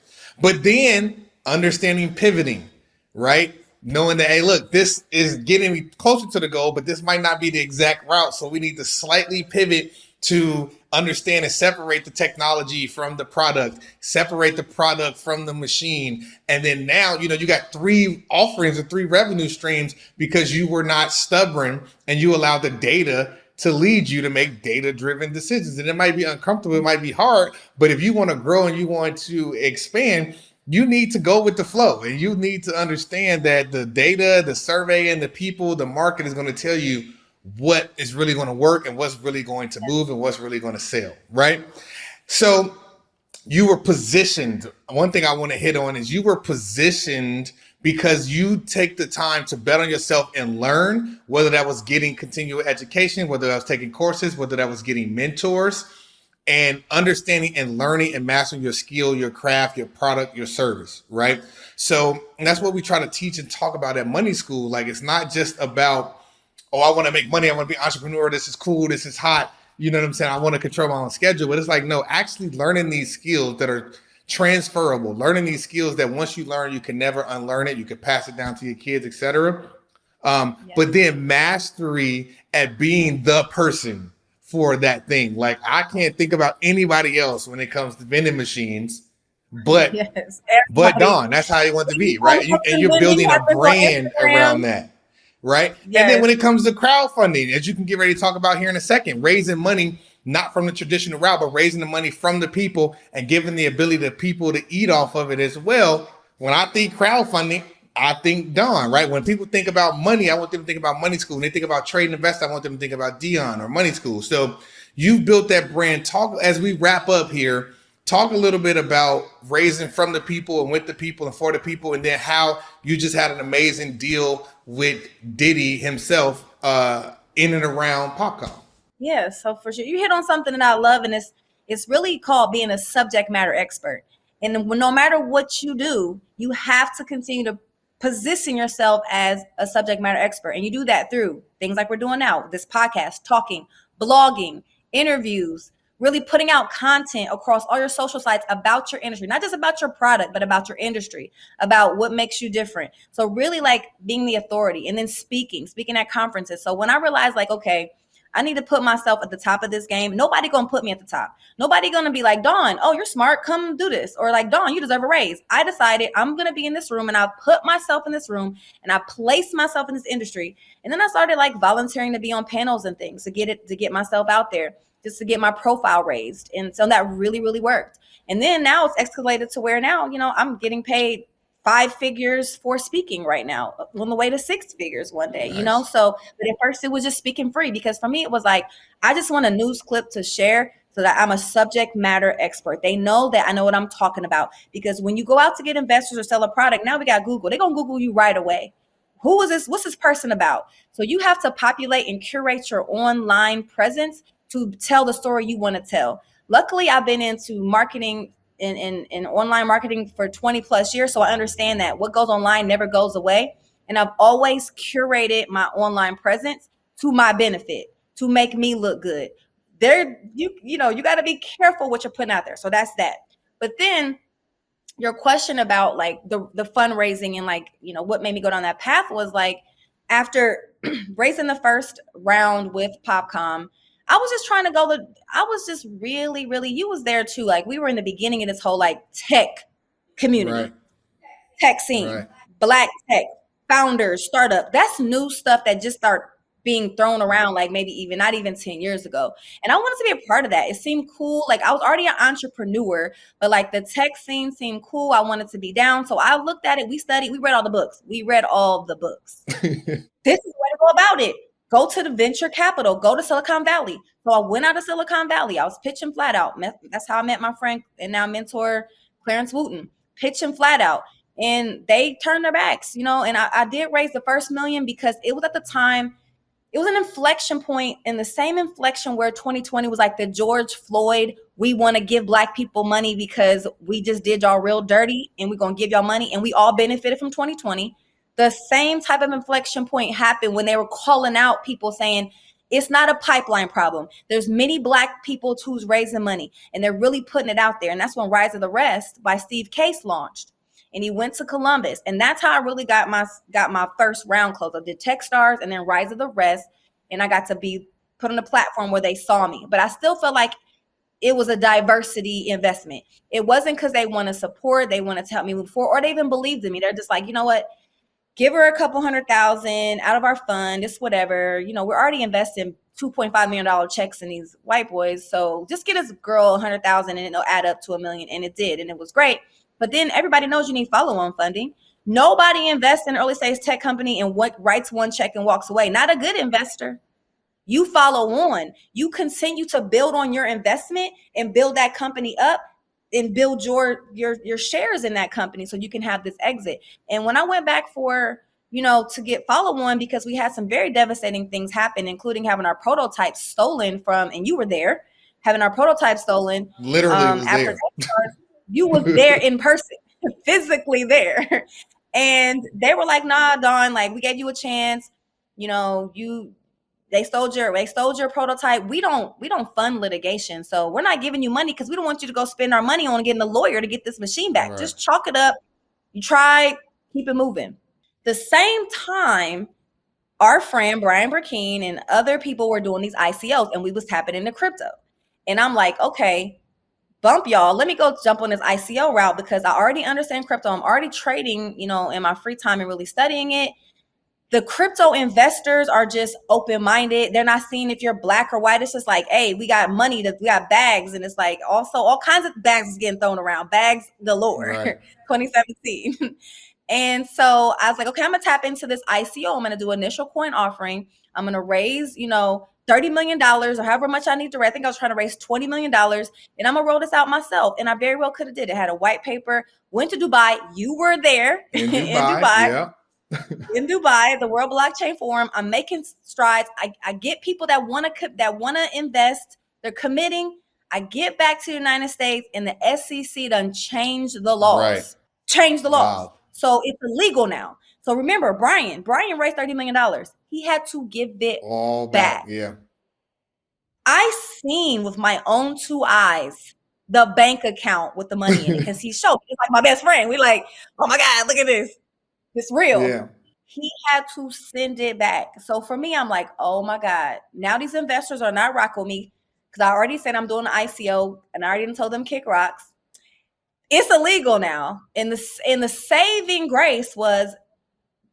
But then understanding pivoting, right? Knowing that, hey, look, this is getting me closer to the goal, but this might not be the exact route. So we need to slightly pivot to understand and separate the technology from the product, separate the product from the machine. And then now, you got 3 offerings or 3 revenue streams because you were not stubborn and you allowed the data to lead you to make data-driven decisions. And it might be uncomfortable, it might be hard, but if you want to grow and you want to expand, you need to go with the flow, and you need to understand that the data, the survey, and the people, the market is going to tell you what is really going to work and what's really going to move and what's really going to sell, right? So you were positioned. One thing I want to hit on is you were positioned because you take the time to bet on yourself and learn, whether that was getting continual education, whether that was taking courses, whether that was getting mentors, and understanding and learning and mastering your skill, your craft, your product, your service, right? So, and that's what we try to teach and talk about at MoneySkool. Like, it's not just about, oh, I want to make money, I want to be an entrepreneur, this is cool, this is hot, you know what I'm saying? I want to control my own schedule. But it's like, no, actually learning these skills that are transferable, learning these skills that once you learn, you can never unlearn it, you can pass it down to your kids, etc. But then mastery at being the person for that thing. Like, I can't think about anybody else when it comes to vending machines, but Dawn, that's how you want to be, right? And you're building a brand around that, right? And then when it comes to crowdfunding, as you can get ready to talk about here in a second, raising money, not from the traditional route, but raising the money from the people and giving the ability to people to eat off of it as well. When I think crowdfunding, I think Dawn, right? When people think about money, I want them to think about MoneySkool. When they think about trade and invest, I want them to think about Dion or MoneySkool. So you've built that brand. Talk, as we wrap up here, talk a little bit about raising from the people and with the people and for the people, and then how you just had an amazing deal with Diddy himself in and around Popcorn. Yeah, so for sure, you hit on something that I love, and it's really called being a subject matter expert. And no matter what you do, you have to continue to position yourself as a subject matter expert. And you do that through things like we're doing now, this podcast, talking, blogging, interviews, really putting out content across all your social sites about your industry, not just about your product, but about your industry, about what makes you different. So really like being the authority, and then speaking at conferences. So when I realized like, okay, I need to put myself at the top of this game. Nobody gonna put me at the top. Nobody gonna be like, Dawn, oh, you're smart, come do this. Or like, Dawn, you deserve a raise. I decided I'm gonna be in this room, and I put myself in this room, and I placed myself in this industry. And then I started like volunteering to be on panels and things to get myself out there, just to get my profile raised. And so that really, really worked. And then now it's escalated to where now, I'm getting paid 5 figures for speaking right now, on the way to 6 figures one day, Nice. So, but at first it was just speaking free, because for me, it was like, I just want a news clip to share so that I'm a subject matter expert. They know that I know what I'm talking about, because when you go out to get investors or sell a product, now we got Google, they're going to Google you right away. Who is this? What's this person about? So you have to populate and curate your online presence to tell the story you want to tell. Luckily, I've been into marketing in online marketing for 20 plus years. So I understand that what goes online never goes away. And I've always curated my online presence to my benefit, to make me look good. You got to be careful what you're putting out there. So that's that. But then your question about like the fundraising and like, what made me go down that path was like, after raising the first round with Popcom, I was just trying to I was just really, really, you was there too. Like, we were in the beginning of this whole like tech community, tech scene, Black tech, founders, startup. That's new stuff that just started being thrown around like maybe even not even 10 years ago. And I wanted to be a part of that. It seemed cool. Like I was already an entrepreneur, but like the tech scene seemed cool. I wanted to be down. So I looked at it. We studied. We read all the books. We read all the books. This is the way to go about it. Go to the venture capital. Go to Silicon Valley. So I went out of Silicon Valley. I was pitching flat out. That's how I met my friend and now mentor Clarence Wooten. Pitching flat out. And they turned their backs, you know, and I did raise the first $1 million because it was at the time, it was an inflection point, in the same inflection where 2020 was like the George Floyd, we want to give Black people money because we just did y'all real dirty and we're going to give y'all money. And we all benefited from 2020. The same type of inflection point happened when they were calling out people saying, it's not a pipeline problem. There's many Black people who's raising money and they're really putting it out there. And that's when Rise of the Rest by Steve Case launched. And he went to Columbus. And that's how I really got my first round closed. I did Techstars and then Rise of the Rest. And I got to be put on a platform where they saw me. But I still felt like it was a diversity investment. It wasn't because they want to support, they wanted to help me move forward, or they even believed in me. They're just like, you know what? Give her a couple $100,000 out of our fund, it's whatever. You know, we're already investing $2.5 million checks in these white boys. So just get this girl $100,000 and it'll add up to $1 million. And it did. And it was great. But then everybody knows you need follow-on funding. Nobody invests in an early stage tech company and writes one check and walks away. Not a good investor. You follow on. You continue to build on your investment and build that company up and build your shares in that company so you can have this exit. And when I went back for, you know, to get follow on, because we had some very devastating things happen, including having our prototype stolen from, and you were there, having our prototype stolen. Literally was there. You was there in person, physically there. And they were like, nah, Dawn, like we gave you a chance. You know, they stole your prototype. We don't fund litigation. So we're not giving you money because we don't want you to go spend our money on getting a lawyer to get this machine back. Right. Just chalk it up. You tried, keep it moving. The same time, our friend Brian Burkeen and other people were doing these ICOs and we was tapping into crypto. And I'm like, okay, bump y'all. Let me go jump on this ICO route because I already understand crypto. I'm already trading, you know, in my free time and really studying it. The crypto investors are just open-minded. They're not seeing if you're Black or white. It's just like, hey, we got money, we got bags. And it's like also all kinds of bags is getting thrown around, bags galore, right. 2017. And so I was like, okay, I'm going to tap into this ICO. I'm going to do initial coin offering. I'm going to raise, you know, $30 million or however much I need to raise. I think I was trying to raise $20 million and I'm going to roll this out myself. And I very well could have did it. Had a white paper, went to Dubai. You were there in Dubai. Yeah. In Dubai, the World Blockchain Forum. I'm making strides. I get people that want to invest. They're committing. I get back to the United States and the SEC done changed the laws. Right. Changed the laws. Wow. So it's illegal now. So remember, Brian raised $30 million. He had to give it all back. Yeah. I seen with my own two eyes the bank account with the money in it because he showed me. He's like my best friend. We like, oh my God, look at this. It's real. Yeah. He had to send it back. So for me, I'm like, oh my God. Now these investors are not rocking with me because I already said I'm doing an ICO and I already told them kick rocks. It's illegal now. And the saving grace was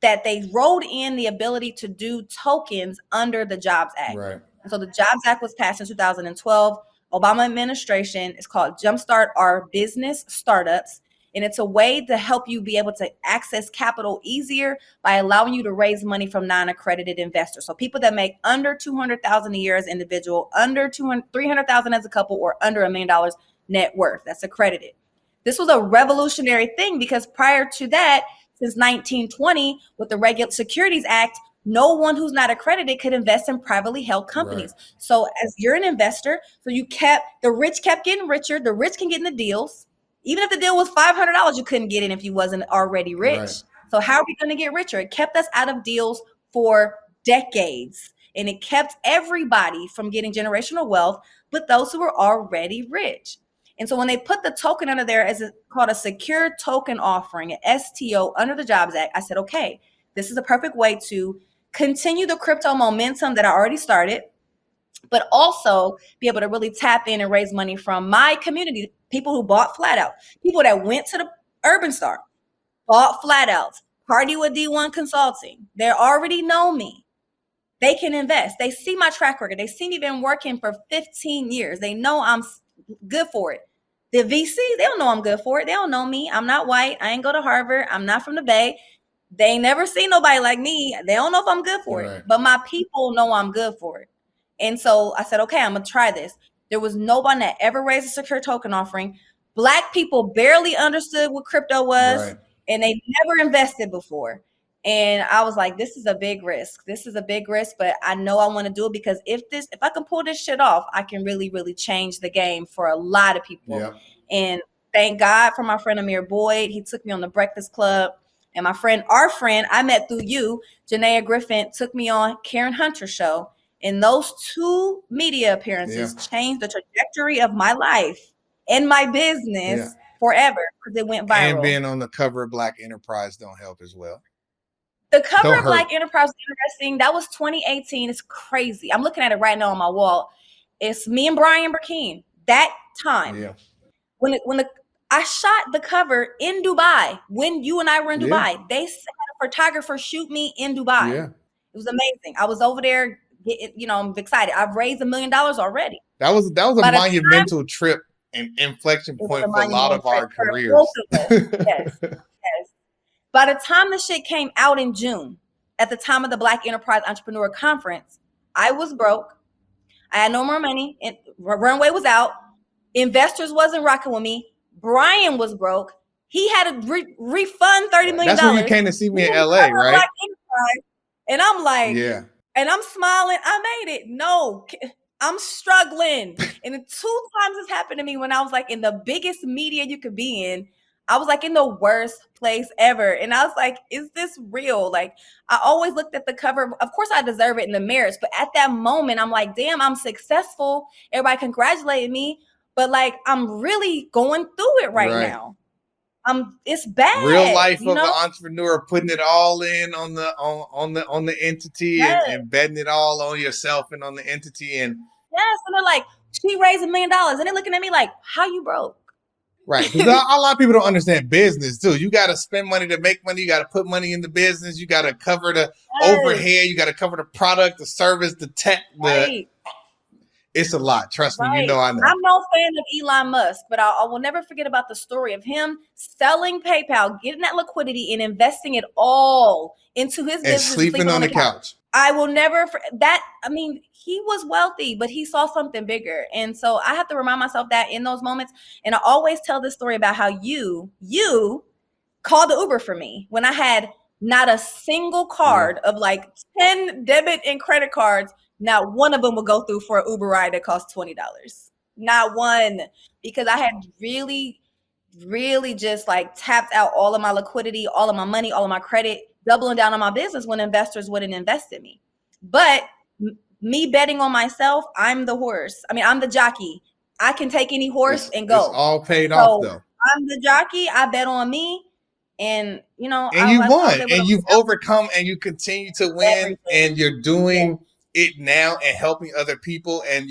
that they wrote in the ability to do tokens under the Jobs Act. Right. And so the Jobs Act was passed in 2012. Obama administration is called Jumpstart Our Business Startups. And it's a way to help you be able to access capital easier by allowing you to raise money from non-accredited investors. So people that make under $200,000 a year as individual, under $300,000 as a couple, or under $1 million net worth, that's accredited. This was a revolutionary thing because prior to that, since 1920, with the Securities Act, no one who's not accredited could invest in privately held companies. Right. So as you're an investor, so the rich kept getting richer. The rich can get in the deals. Even if the deal was $500, you couldn't get in if you wasn't already rich. Right. So how are we going to get richer? It kept us out of deals for decades. And it kept everybody from getting generational wealth, but those who were already rich. And so when they put the token under there as called a secure token offering, an STO under the Jobs Act, I said, okay, this is a perfect way to continue the crypto momentum that I already started, but also be able to really tap in and raise money from my community, people who bought flat out, people that went to the Urban Star, bought flat outs, party with D1 Consulting. They already know me. they can invest. They see my track record. They see me been working for 15 years. They know I'm good for it. The VC, they don't know I'm good for it. They don't know me. I'm not white. I ain't go to Harvard. I'm not from the Bay. They ain't never seen nobody like me. They don't know if I'm good for it. But my people know I'm good for it. And so I said, okay, I'm going to try this. There was no one that ever raised a secure token offering. Black people barely understood what crypto was, and they never invested before. And I was like, this is a big risk. This is a big risk, but I know I want to do it because if I can pull this shit off, I can really, really change the game for a lot of people. Yep. And thank God for my friend Amir Boyd. He took me on the Breakfast Club. And our friend, I met through you, Janaea Griffin, took me on Karen Hunter's show. And those 2 media appearances changed the trajectory of my life and my business forever because it went viral. And being on the cover of Black Enterprise don't help as well. The cover of Black Enterprise was interesting. That was 2018. It's crazy. I'm looking at it right now on my wall. It's me and Brian Burkeen. That time. Yeah. When I shot the cover in Dubai when you and I were in Dubai. They had a photographer shoot me in Dubai. Yeah. It was amazing. I was over there, I'm excited. I've raised $1 million already. That was a monumental trip and inflection point for a lot of our careers. Yes. By the time the shit came out in June, at the time of the Black Enterprise Entrepreneur Conference, I was broke. I had no more money. And runway was out. Investors wasn't rocking with me. Brian was broke. He had to refund $30 million. That's when you came to see me in LA, right? And I'm like, and I'm smiling. I made it. No, I'm struggling. And 2 times it's happened to me when I was like in the biggest media you could be in. I was like in the worst place ever. And I was like, is this real? Like, I always looked at the cover. Of course, I deserve it in the merits. But at that moment, I'm like, damn, I'm successful. Everybody congratulated me. But like, I'm really going through it right now. It's bad. Real life of an entrepreneur, putting it all in on the entity and betting it all on yourself and on the entity. And they're like, she raised $1 million. And they're looking at me like, how you broke? Right. Because a lot of people don't understand business too. You got to spend money to make money. You got to put money in the business. You got to cover the overhead. You got to cover the product, the service, the tech. It's a lot. Trust me. You know I know. I'm no fan of Elon Musk, but I will never forget about the story of him selling PayPal, getting that liquidity and investing it all into his business. And sleeping on the couch. I will never that. I mean, he was wealthy, but he saw something bigger. And so I have to remind myself that in those moments. And I always tell this story about how you called the Uber for me when I had not a single card of like 10 debit and credit cards. Not one of them would go through for an Uber ride that cost $20. Not one. Because I had really, really just like tapped out all of my liquidity, all of my money, all of my credit, doubling down on my business when investors wouldn't invest in me. But me betting on myself, I'm the horse. I mean, I'm the jockey. I can take any horse and go. It's all paid off though. I'm the jockey. I bet on me. And you won, and you've overcome, and you continue to win, everything. And you're doing it now and helping other people. And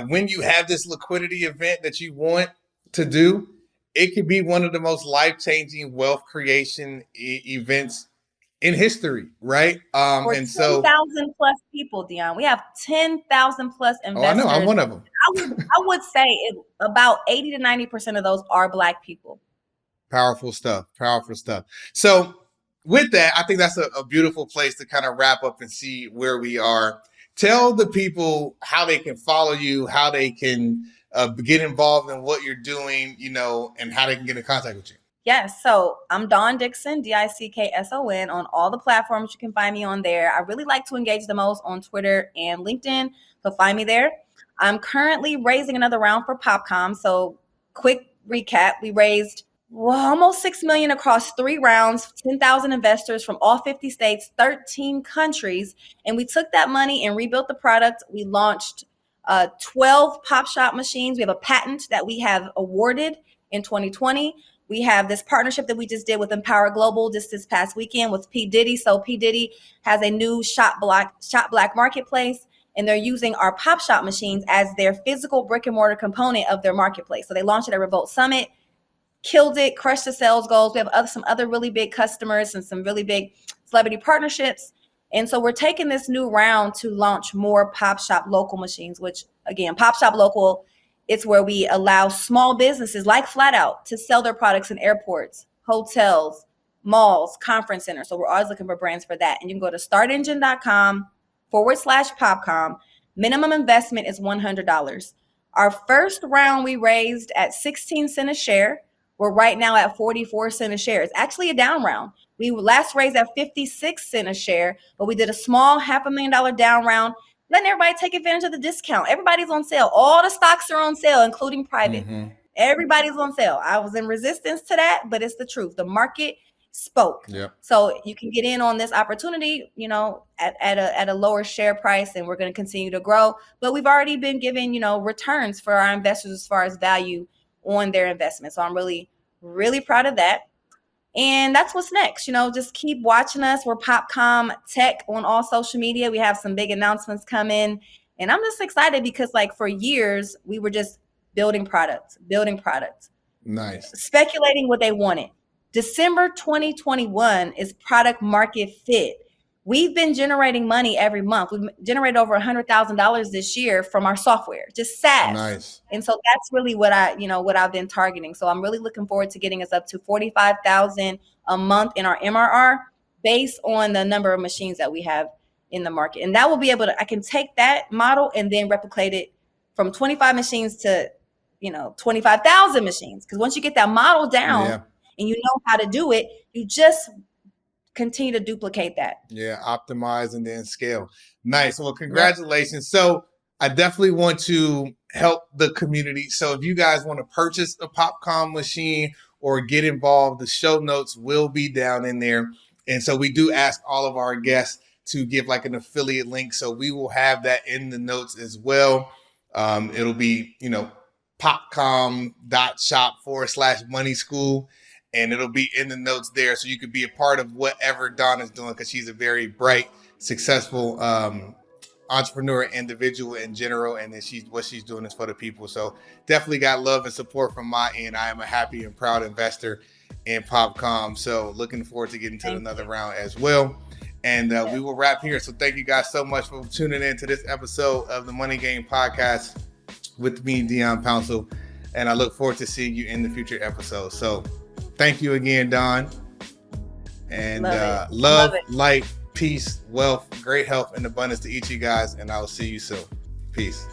when you have this liquidity event that you want to do, it could be one of the most life-changing wealth creation events in history, right? For 10,000 plus people, Dion. We have 10,000 plus investors. Oh, I know. I'm one of them. I would say about 80 to 90% of those are Black people. Powerful stuff. So with that, I think that's a beautiful place to kind of wrap up and see where we are. Tell the people how they can follow you, how they can get involved in what you're doing, and how they can get in contact with you. Yes. So I'm Dawn Dickson, Dickson, on all the platforms. You can find me on there. I really like to engage the most on Twitter and LinkedIn. So find me there. I'm currently raising another round for Popcom. So quick recap. We raised almost $6 million across 3 rounds, 10,000 investors from all 50 states, 13 countries. And we took that money and rebuilt the product. We launched 12 Pop Shop machines. We have a patent that we have awarded in 2020. We have this partnership that we just did with Empower Global just this past weekend with P. Diddy. So P. Diddy has a new Shop Black marketplace, and they're using our Pop Shop machines as their physical brick and mortar component of their marketplace. So they launched it at Revolt Summit, killed it, crushed the sales goals. We have some other really big customers and some really big celebrity partnerships. And so we're taking this new round to launch more Pop Shop Local machines, which again, Pop Shop Local, it's where we allow small businesses like Flat Out to sell their products in airports, hotels, malls, conference centers. So we're always looking for brands for that. And you can go to startengine.com/Popcom. Minimum investment is $100. Our first round we raised at 16 cents a share. We're right now at 44 cents a share. It's actually a down round. We last raised at 56 cents a share, but we did a small $500,000 down round, letting everybody take advantage of the discount. Everybody's on sale. All the stocks are on sale, including private. Everybody's on sale. I was in resistance to that, but it's the truth. The market spoke. Yep. So you can get in on this opportunity, you know, at a lower share price, and we're going to continue to grow. But we've already been giving, you know, returns for our investors as far as value on their investment. So I'm really, really proud of that. And that's what's next. You know, just keep watching us. We're Popcom Tech on all social media. We have some big announcements coming. And I'm just excited because, like, for years, we were just building products, Nice. speculating what they wanted. December 2021 is product market fit. We've been generating money every month. We've generated over $100,000 this year from our software, just SaaS. Nice. And so that's really what I've been targeting. So I'm really looking forward to getting us up to 45,000 a month in our MRR based on the number of machines that we have in the market. And that will be able to, I can take that model and then replicate it from 25 machines to, 25,000 machines. Because once you get that model down and you know how to do it, you just continue to duplicate that. Yeah, optimize and then scale. Nice. Well, congratulations. So I definitely want to help the community. So if you guys want to purchase a Popcom machine or get involved, the show notes will be down in there. And so we do ask all of our guests to give like an affiliate link. So we will have that in the notes as well. It'll be, popcom.shop/MoneySkool. And it'll be in the notes there. So you could be a part of whatever Dawn is doing, because she's a very bright, successful entrepreneur, individual in general. And then what she's doing is for the people. So definitely got love and support from my end. I am a happy and proud investor in Popcom. So looking forward to getting to another round as well. And we will wrap here. So thank you guys so much for tuning in to this episode of the Money Game Podcast with me, Dion Pouncil. And I look forward to seeing you in the future episodes. So thank you again, Dawn. And love, light, peace, wealth, great health, and abundance to each of you guys. And I will see you soon. Peace.